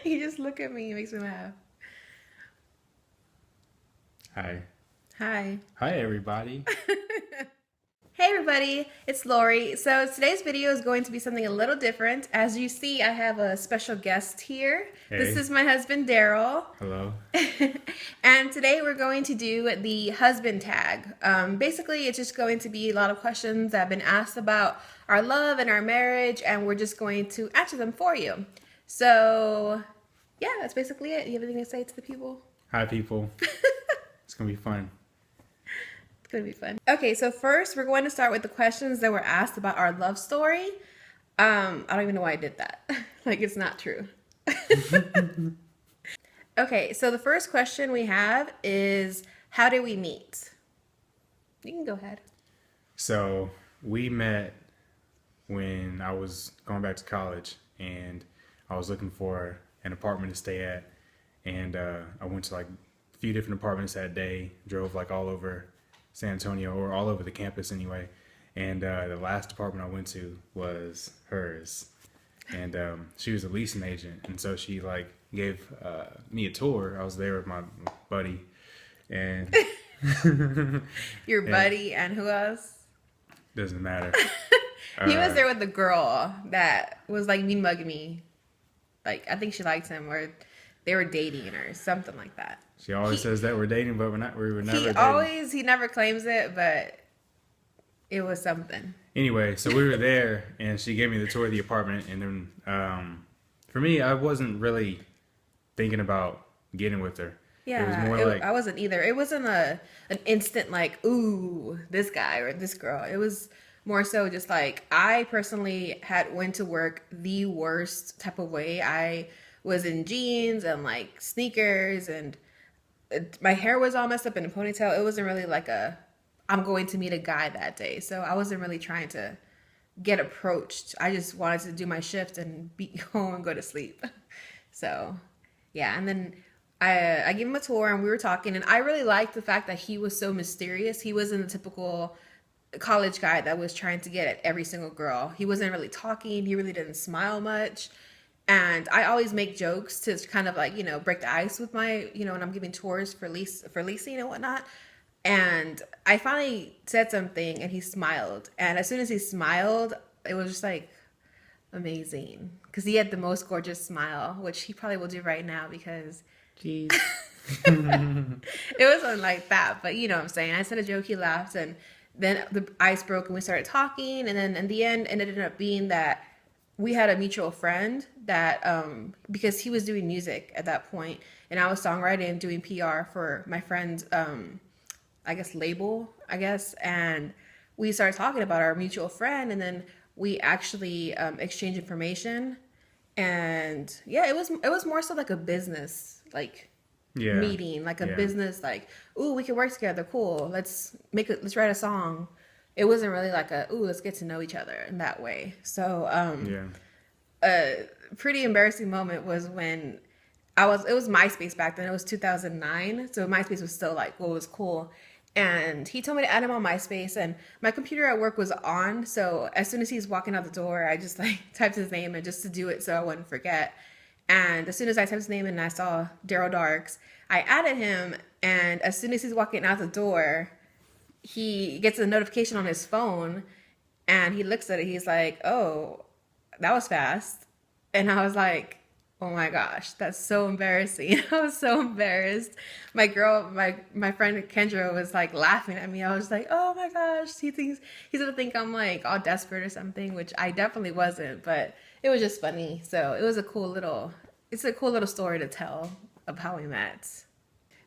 You just look at me. It makes me laugh. Hi. Hi. Hi, everybody. Hey everybody, it's Lori. So today's video is going to be something a little different. As you see, I have a special guest here. This Hey. is my husband, Daryl. Hello. And today we're going to do the husband tag. Basically, it's just going to be a lot of questions that have been asked about our love and our marriage, and we're just going to answer them for you. So, yeah, that's basically it. You have anything to say to the people? Hi, people. It's going to be fun. It's going to be fun. Okay, so first we're going to start with the questions that were asked about our love story. I don't even know why I did that. Like, it's not true. Okay, so the first question we have is, how did we meet? You can go ahead. So, we met when I was going back to college and I was looking for an apartment to stay at. And I went to like a few different apartments that day, drove like all over San Antonio or all over the campus anyway. And the last apartment I went to was hers. And she was a leasing agent. And so she like gave me a tour. I was there with my buddy. And Your yeah, buddy and who else? doesn't matter. He was Uh, there with the girl that was like mean mugging me. Like, I think she liked him, or they were dating or something like that. she always He says that we're dating, but we're not. We were he never dating. always he never claims it, but it was something. Anyway, so we were there, and she gave me the tour of the apartment. And then, for me, I wasn't really thinking about getting with her. It was Yeah, more like, I wasn't either. It wasn't an instant like, ooh, this guy or this girl. It was more so just like, I personally had went to work the worst type of way. I was in jeans and like sneakers, and my hair was all messed up in a ponytail. It wasn't really like I'm going to meet a guy that day. So I wasn't really trying to get approached. I just wanted to do my shift and be home and go to sleep. So, yeah, and then I gave him a tour and we were talking, and I really liked the fact that he was so mysterious. He wasn't the typical college guy that was trying to get at every single girl. He wasn't really talking. He really didn't smile much. And I always make jokes to kind of like, break the ice with my, when I'm giving tours for leasing and whatnot. And I finally said something and he smiled. And as soon as he smiled, it was just like amazing. Because he had the most gorgeous smile, which he probably will do right now because geez. it wasn't like that. But you know what I'm saying. I said a joke, he laughed, and then the ice broke and we started talking. And then in the end, it ended up being that we had a mutual friend that, because he was doing music at that point, and I was songwriting and doing PR for my friend's, I guess, label, I guess. And we started talking about our mutual friend, and then we actually exchanged information. And yeah, it was more so like a business like Yeah. meeting, like a Yeah. business, like, ooh, we can work together, cool, let's write a song. It wasn't really like ooh, let's get to know each other in that way. So Yeah. a pretty embarrassing moment was when it was MySpace back then. It was 2009. So MySpace was still like what was cool. And he told me to add him on MySpace, and my computer at work was on. So as soon as he's walking out the door, I just like typed his name and just to do it so I wouldn't forget. And as soon as I typed his name and I saw Daryl Darks, I added him. And as soon as he's walking out the door, he gets a notification on his phone and he looks at it. He's like, oh, that was fast. And I was like, oh my gosh, that's so embarrassing. I was so embarrassed. My friend Kendra was like laughing at me. I was like, oh my gosh, he's gonna think I'm like all desperate or something, which I definitely wasn't, but it was just funny. So it's a cool little story to tell of how we met.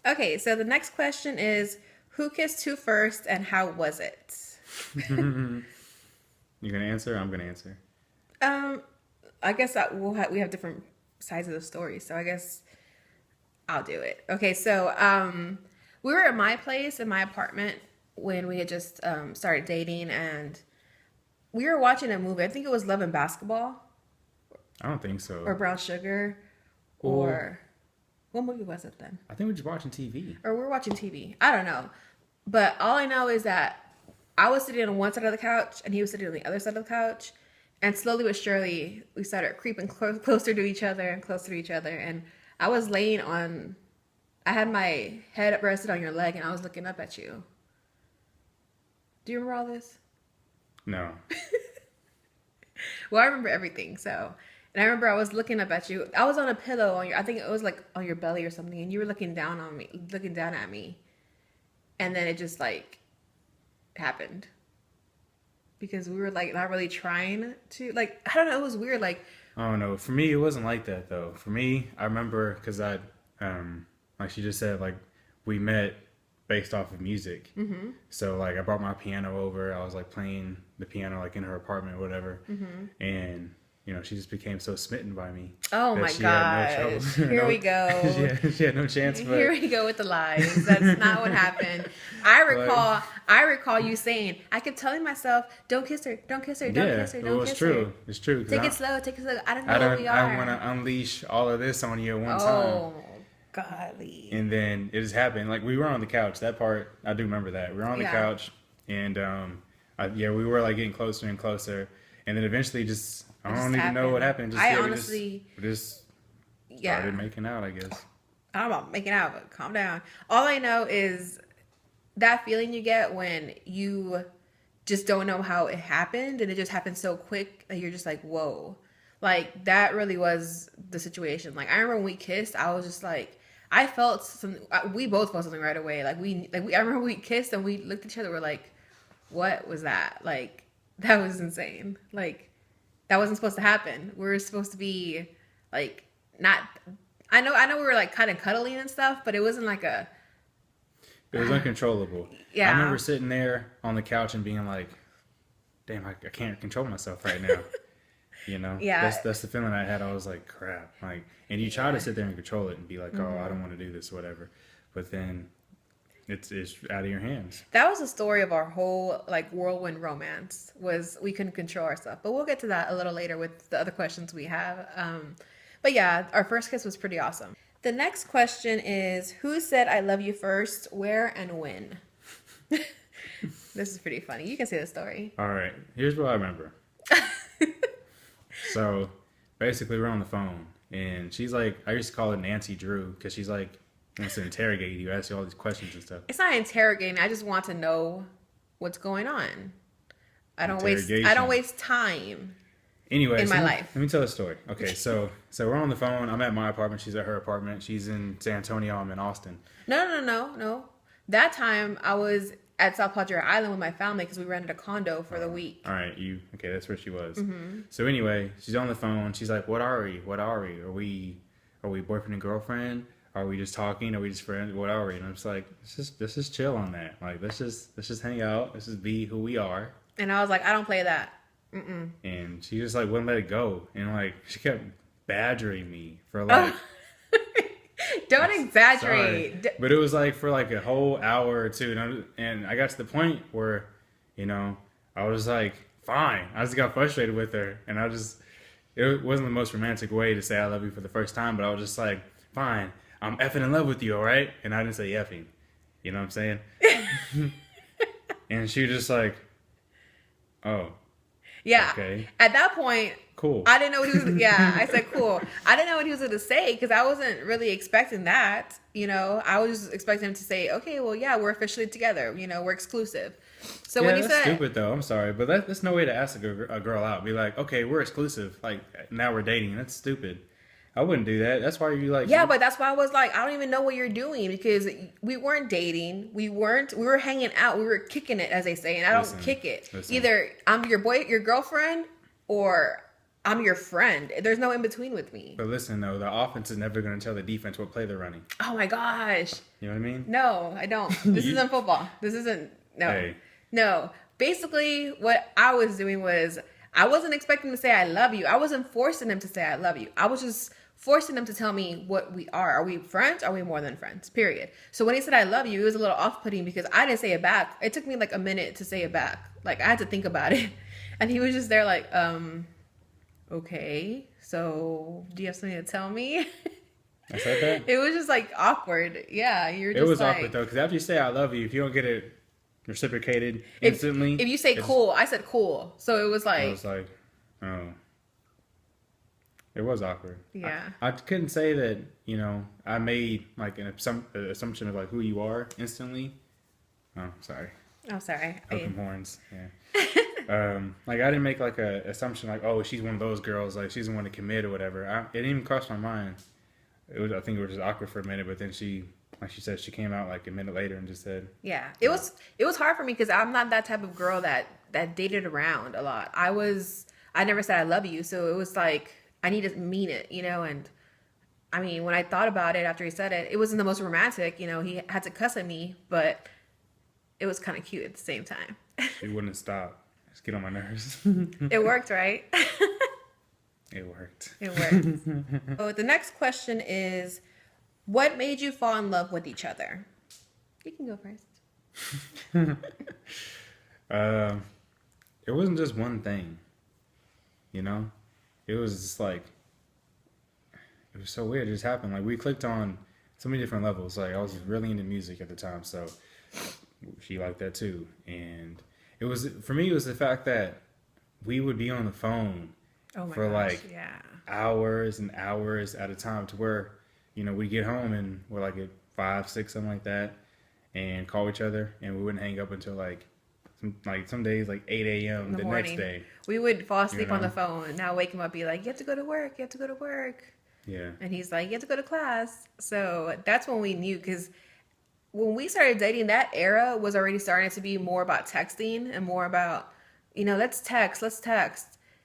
Okay, so the next question is, who kissed who first and how was it? You gonna answer? I'm gonna answer. Um, I guess that we have different sides of the story, so I guess I'll do it. Okay, so we were at my place in my apartment when we had just started dating, and we were watching a movie. I think it was Love and Basketball I don't think or so. Brown Sugar, Well, or what movie was it then? I think we're just watching TV. Or we were watching TV. I don't know, but all I know is that I was sitting on one side of the couch and he was sitting on the other side of the couch, And slowly but surely, we started creeping closer to each other and closer to each other. And I was laying on, I had my head rested on your leg and I was looking up at you. Do you remember all this? No. Well, I remember everything. So, and I remember I was looking up at you. I was on a pillow on your, I think it was like on your belly or something. And you were looking down on me, looking down at me. And then it just like happened. Because we were like not really trying to, like, I don't know, it was weird. Like, I don't know. For me, it wasn't like that though. For me, I remember because like she just said, like we met based off of music. Mm-hmm. So like I brought my piano over. I was like playing the piano like in her apartment or whatever. Mm-hmm. And you know, she just became so smitten by me. Oh my God. Here we go. She had no chance. But... Here we go with the lies. That's not what happened. I recall you saying, I kept telling myself, don't kiss her, don't kiss her, don't kiss her, don't kiss her. It's true. Take it slow, take it slow. I don't know who we are. I want to unleash all of this on you at one time. Oh, golly. And then it just happened. Like we were on the couch. That part, I do remember that. We were on the couch and we were like getting closer and closer. And then eventually I don't even know what happened. We just started making out, I guess. I don't know about making out, but calm down. All I know is that feeling you get when you just don't know how it happened and it just happened so quick that you're just like, whoa. Like, that really was the situation. Like, I remember when we kissed, I was just like, I felt something. We both felt something right away. I remember we kissed and we looked at each other. We're like, what was that? Like, that was insane. Like, that wasn't supposed to happen. We were supposed to be like not. I know we were like kind of cuddling and stuff, but it wasn't like a. It was uncontrollable. Yeah. I remember sitting there on the couch and being like, "Damn, I can't control myself right now." You know. Yeah. That's the feeling I had. I was like, "Crap!" Like, and you try to sit there and control it and be like, "Oh, I don't want to do this, whatever," but then. It's out of your hands. That was the story of our whole like whirlwind romance. Was we couldn't control ourselves, but we'll get to that a little later with the other questions we have. But yeah, our first kiss was pretty awesome. The next question is, who said "I love you" first, where, and when? This is pretty funny. You can say the story. All right, here's what I remember. So basically, we're on the phone, and she's like, I used to call her Nancy Drew because she's like. Wants to interrogate you, ask you all these questions and stuff. It's not interrogating. I just want to know what's going on. I don't waste time. Anyway, in my life. Let me tell a story. Okay, so we're on the phone. I'm at my apartment. She's at her apartment. She's in San Antonio. I'm in Austin. No. That time I was at South Padre Island with my family because we rented a condo for the week. All right, okay? That's where she was. Mm-hmm. So anyway, she's on the phone. She's like, "What are we? What are we? Are we boyfriend and girlfriend? Are we just talking? Are we just friends? What are we?" And I'm just like, let's just chill on that. Like, let's just hang out. Let's just be who we are. And I was like, I don't play that. Mm-mm. And she just like wouldn't let it go. And like, she kept badgering me for like. Don't exaggerate. Sorry. But it was like for like a whole hour or two. And I got to the point where, you know, I was like, fine. I just got frustrated with her. And it wasn't the most romantic way to say I love you for the first time. But I was just like, fine. I'm effing in love with you, all right? And I didn't say effing. You know what I'm saying? And she was just like, oh. Yeah. Okay. At that point, cool. I didn't know what he was. Yeah, I said cool. I didn't know what he was going to say because I wasn't really expecting that. You know, I was just expecting him to say, okay, well, yeah, we're officially together. You know, we're exclusive. So yeah, when he said, stupid though. I'm sorry, but that's no way to ask a girl out. Be like, okay, we're exclusive. Like now we're dating. That's stupid. I wouldn't do that. That's why you like. Yeah, but that's why I was like, I don't even know what you're doing because we weren't dating. We were hanging out. We were kicking it, as they say, and I don't kick it. Either I'm your girlfriend, or I'm your friend. There's no in between with me. But listen, though, the offense is never going to tell the defense what play they're running. Oh my gosh. You know what I mean? No, I don't. This isn't football. This isn't. No. Hey. No. Basically, what I was doing was I wasn't expecting him to say I love you. I wasn't forcing him to say I love you. I was just forcing them to tell me what we are. Are we friends? Are we more than friends? Period. So when he said I love you, it was a little off-putting because I didn't say it back. It took me like a minute to say it back. Like I had to think about it. And he was just there like, okay, so do you have something to tell me? I said that? It was just like awkward. Yeah, you're just It was like, awkward though, because after you say I love you, if you don't get it reciprocated instantly. If you say cool, I said cool. So it was like. I was like, Oh, it was awkward. Yeah. I couldn't say that, I made like an assumption of like who you are instantly. Oh, sorry. Oh, sorry. Open horns. Yeah. Like I didn't make like a assumption like, oh, she's one of those girls, like she's the one to commit or whatever. It didn't even cross my mind. I think it was just awkward for a minute, but then like she said, she came out like a minute later and just said, Yeah. It was hard for me because I'm not that type of girl that dated around a lot. I never said I love you, so it was like I need to mean it, and I mean, when I thought about it after he said it, it wasn't the most romantic, he had to cuss at me, but it was kind of cute at the same time. she wouldn't stop. Just get on my nerves. It worked, right? It worked. It worked. So the next question is, what made you fall in love with each other? You can go first. It wasn't just one thing, It was just like, it was so weird. It just happened. Like we clicked on so many different levels. Like I was really into music at the time, so she liked that too. And for me, it was the fact that we would be on the phone for like hours and hours at a time to where, we'd get home and we're like at 5, 6, something like that, and call each other, and we wouldn't hang up until like some days like 8 a.m. the next day. We would fall asleep on the phone, and I'll wake him up, be like, you have to go to work, you have to go to work. Yeah. And he's like, you have to go to class. So that's when we knew, because when we started dating, that era was already starting to be more about texting and more about, let's text.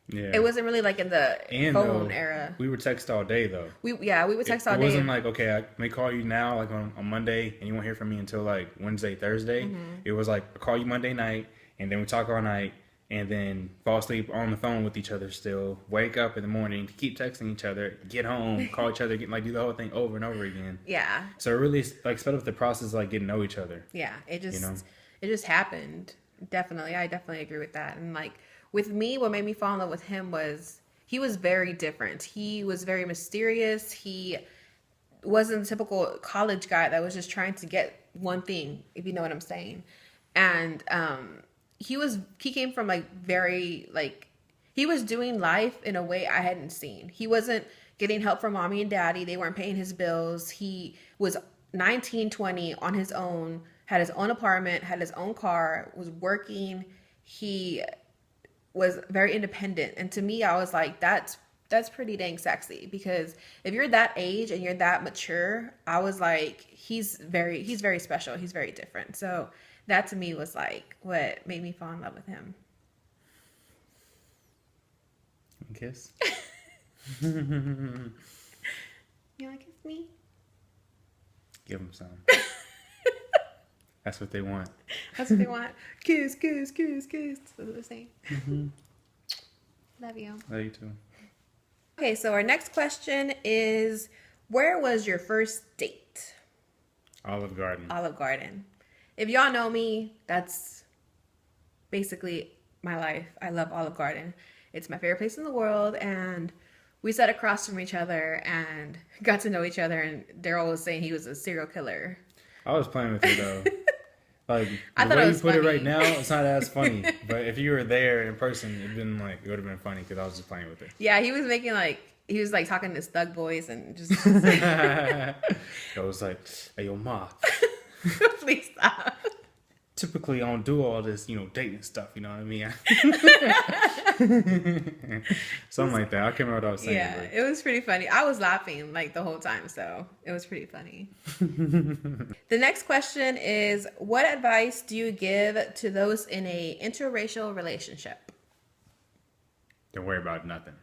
Yeah. It wasn't really like in the phone era. We would text all day though. We would text all day. It wasn't like, okay, I may call you now like on Monday and you won't hear from me until like Wednesday, Thursday. Mm-hmm. It was like, I call you Monday night and then we talk all night and then fall asleep on the phone with each other still, wake up in the morning, keep texting each other, get home, call each other, do the whole thing over and over again. Yeah. So it really like sped up the process of like getting to know each other. Yeah. It just happened. Definitely. I definitely agree with that. And like, with me, what made me fall in love with him was he was very different. He was very mysterious. He wasn't the typical college guy that was just trying to get one thing, if you know what I'm saying. And he came from like very like, he was doing life in a way I hadn't seen. He wasn't getting help from mommy and daddy. They weren't paying his bills. He was 19, 20 on his own, had his own apartment, had his own car, was working. He was very independent, and to me I was like, that's pretty dang sexy, because if you're that age and you're that mature, I was like, he's very special, he's very different. So that to me was like what made me fall in love with him. Kiss. You want to kiss me? Give them some. That's what they want. That's what they want. Kiss, kiss, kiss, kiss. That's what they're saying. Mm-hmm. Love you. Love you too. Okay, so our next question is, where was your first date? Olive Garden. Olive Garden. If y'all know me, that's basically my life. I love Olive Garden. It's my favorite place in the world, and we sat across from each other and got to know each other, and they're always saying he was a serial killer. I was playing with you though. Like I the way you put funny. it right now, it's not as funny. But if you were there in person, it would have been funny because I was just playing with it. Yeah, he was talking to his thug voice and just. I was like, "Hey, yo, ma." Please stop. Typically, I don't do all this, dating stuff. You know what I mean? Something like that. I can't remember what I was saying. Yeah, but it was pretty funny. I was laughing like the whole time, so it was pretty funny. The next question is, what advice do you give to those in a interracial relationship? Don't worry about nothing.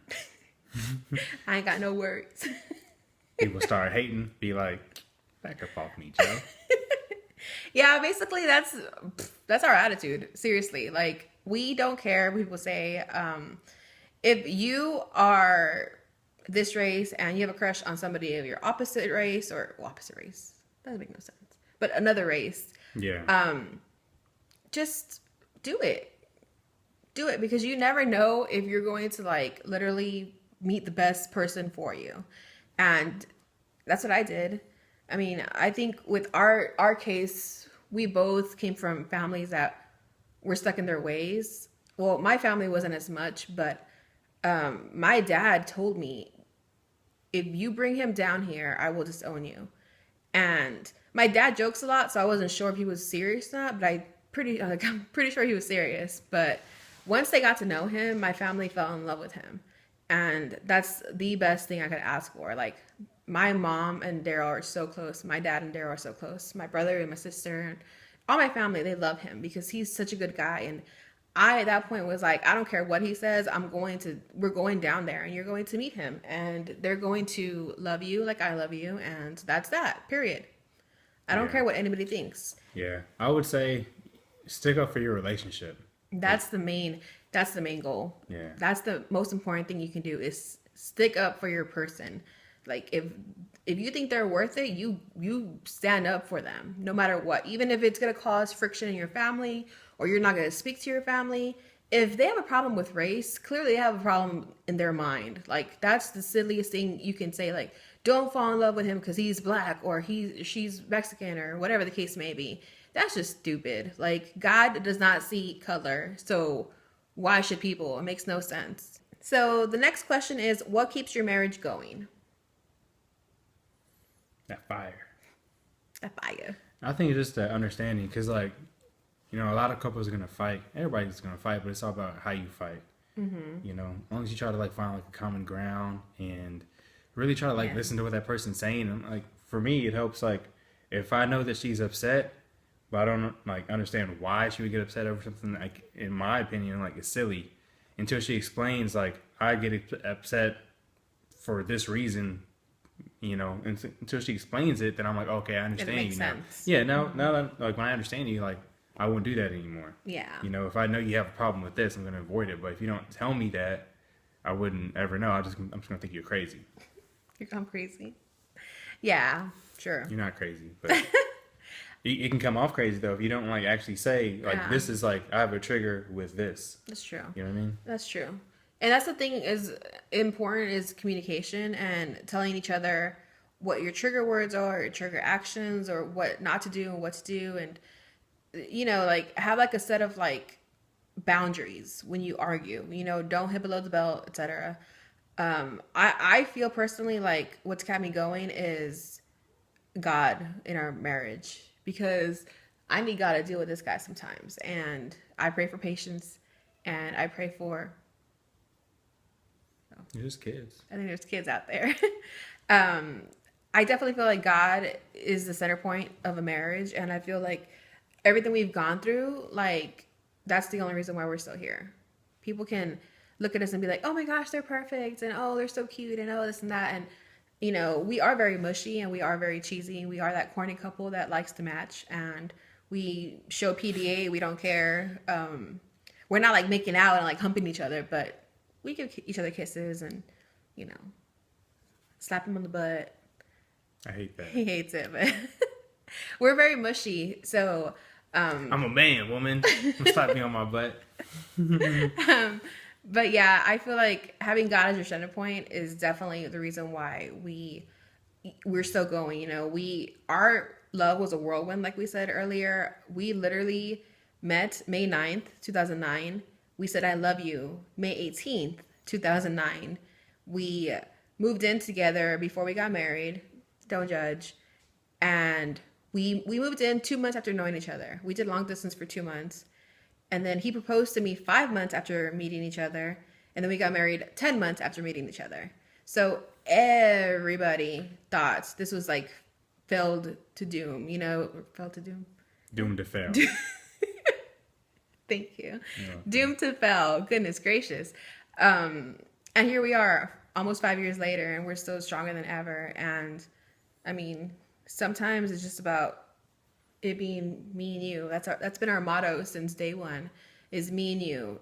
I ain't got no words. People start hating, be like, back up off me, Joe. Yeah, basically that's our attitude. Seriously, like, we don't care what people say. If you are this race and you have a crush on somebody of your opposite race doesn't make no sense, but another race, just do it, because you never know if you're going to like literally meet the best person for you. And that's what I did. I mean, I think with our case, we both came from families that were stuck in their ways. Well, my family wasn't as much, but My dad told me, if you bring him down here, I will disown you. And my dad jokes a lot, so I wasn't sure if he was serious or not, but I'm pretty sure he was serious. But once they got to know him, my family fell in love with him. And that's the best thing I could ask for. Like, my mom and Daryl are so close. My dad and Daryl are so close. My brother and my sister and all my family, they love him because he's such a good guy. And I, at that point, was like, I don't care what he says. We're going down there and you're going to meet him. And they're going to love you like I love you. And that's that, period. I don't Yeah. care what anybody thinks. Yeah. I would say stick up for your relationship. Like, That's the main goal. yeah. That's the most important thing you can do is stick up for your person. Like, if you think they're worth it, you stand up for them no matter what. Even if it's going to cause friction in your family or you're not going to speak to your family. If they have a problem with race, clearly they have a problem in their mind. Like, that's the silliest thing you can say. Like, don't fall in love with him because he's black or she's Mexican or whatever the case may be. That's just stupid. Like, God does not see color, so why should people? It makes no sense. So the next question is, what keeps your marriage going? That fire. A fire. I think it's just that understanding because, like, a lot of couples are going to fight. Everybody's going to fight, but it's all about how you fight. As long as you try to, like, find, like, a common ground and really try to, like, Yeah. listen to what that person's saying. And, like, for me, it helps, like, if I know that she's upset, but I don't, like, understand why she would get upset over something, like, in my opinion, like, it's silly. Until she explains, like, I get upset for this reason, until she explains it, then I'm like, okay, I understand makes you now. sense. Yeah, now that, like, when I understand you, like, I wouldn't do that anymore. Yeah. If I know you have a problem with this, I'm going to avoid it. But if you don't tell me that, I wouldn't ever know. I'm just going to think you're crazy. You're gone crazy. Yeah, sure. You're not crazy, but it can come off crazy though if you don't like actually say like Yeah. this is like I have a trigger with this. That's true. You know what I mean? That's true. And that's the thing is important is communication and telling each other what your trigger words are, your trigger actions, or what not to do and what to do. And, like have like a set of like boundaries when you argue, don't hit below the belt, etc. I feel personally like what's kept me going is God in our marriage because I need God to deal with this guy sometimes. And I pray for patience and I pray for You're just kids. I think there's kids out there. I definitely feel like God is the center point of a marriage, and I feel like everything we've gone through, like that's the only reason why we're still here. People can look at us and be like, "Oh my gosh, they're perfect," and "Oh, they're so cute," and "Oh, this and that," and we are very mushy and we are very cheesy. We are that corny couple that likes to match, and we show PDA. We don't care. We're not like making out and like humping each other, but we give each other kisses and you know slap him on the butt. I hate that. He hates it, but we're very mushy. So, I'm a man, woman. Slap me on my butt. but yeah, I feel like having God as your center point is definitely the reason why we're still going. Our love was a whirlwind, like we said earlier. We literally met May 9th, 2009. We said I love you May 18th, 2009. We moved in together before we got married. Don't judge. And we moved in 2 months after knowing each other. We did long distance for 2 months. And then he proposed to me 5 months after meeting each other. And then we got married 10 months after meeting each other. So everybody thought this was like failed to doom, failed to doom. Doomed to fail. Thank you. Yeah. Doomed to fail. Goodness gracious. And here we are almost 5 years later and we're still stronger than ever. And I mean, sometimes it's just about it being me and you. That's been our motto since day one is me and you.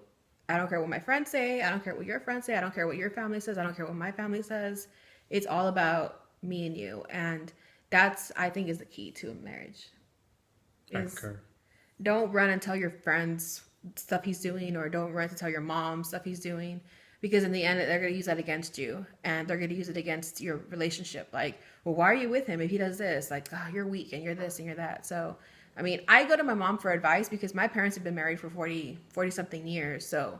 I don't care what my friends say. I don't care what your friends say. I don't care what your family says. I don't care what my family says. It's all about me and you. And that's, I think, is the key to a marriage. I Is concur. don't run and tell your friends stuff he's doing or don't run to tell your mom stuff he's doing because in the end they're going to use that against you and they're going to use it against your relationship. Like, well, why are you with him if he does this? Like, oh, you're weak and you're this and you're that. So I mean, I go to my mom for advice because my parents have been married for 40 something years. So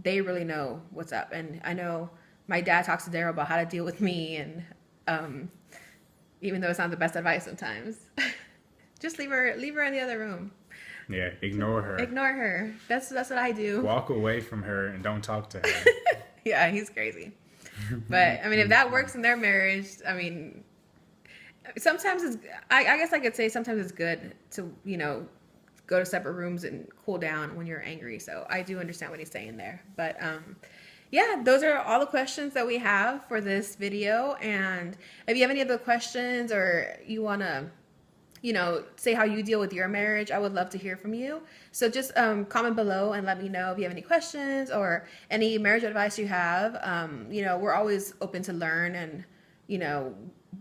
they really know what's up. And I know my dad talks to Daryl about how to deal with me, and um, even though it's not the best advice sometimes, just leave her in the other room. Yeah, ignore her. Ignore her. That's what I do. Walk away from her and don't talk to her. Yeah, he's crazy. But I mean, if that works in their marriage, I mean, sometimes it's. I guess I could say sometimes it's good to go to separate rooms and cool down when you're angry. So I do understand what he's saying there. But yeah, those are all the questions that we have for this video. And if you have any other questions or you want to, say how you deal with your marriage, I would love to hear from you. So just comment below and let me know if you have any questions or any marriage advice you have. We're always open to learn, and,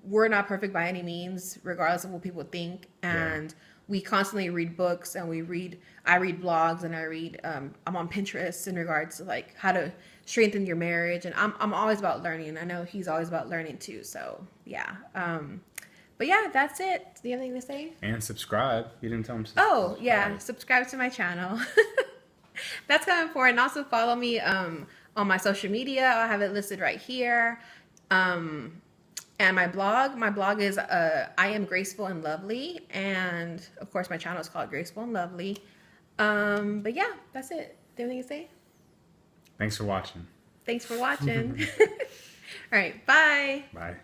we're not perfect by any means, regardless of what people think. And we constantly read books, and I read blogs, and I'm on Pinterest in regards to like how to strengthen your marriage. And I'm always about learning. I know he's always about learning too. So yeah. But yeah, that's it. Do you have anything to say? And subscribe. You didn't tell him to subscribe. Yeah, subscribe to my channel. That's kind of important. Also follow me on my social media. I have it listed right here. And my blog is I Am Graceful and Lovely, and of course my channel is called Graceful and Lovely. But yeah, that's it. Do you have anything to say? Thanks for watching. Thanks for watching. All right, bye. Bye.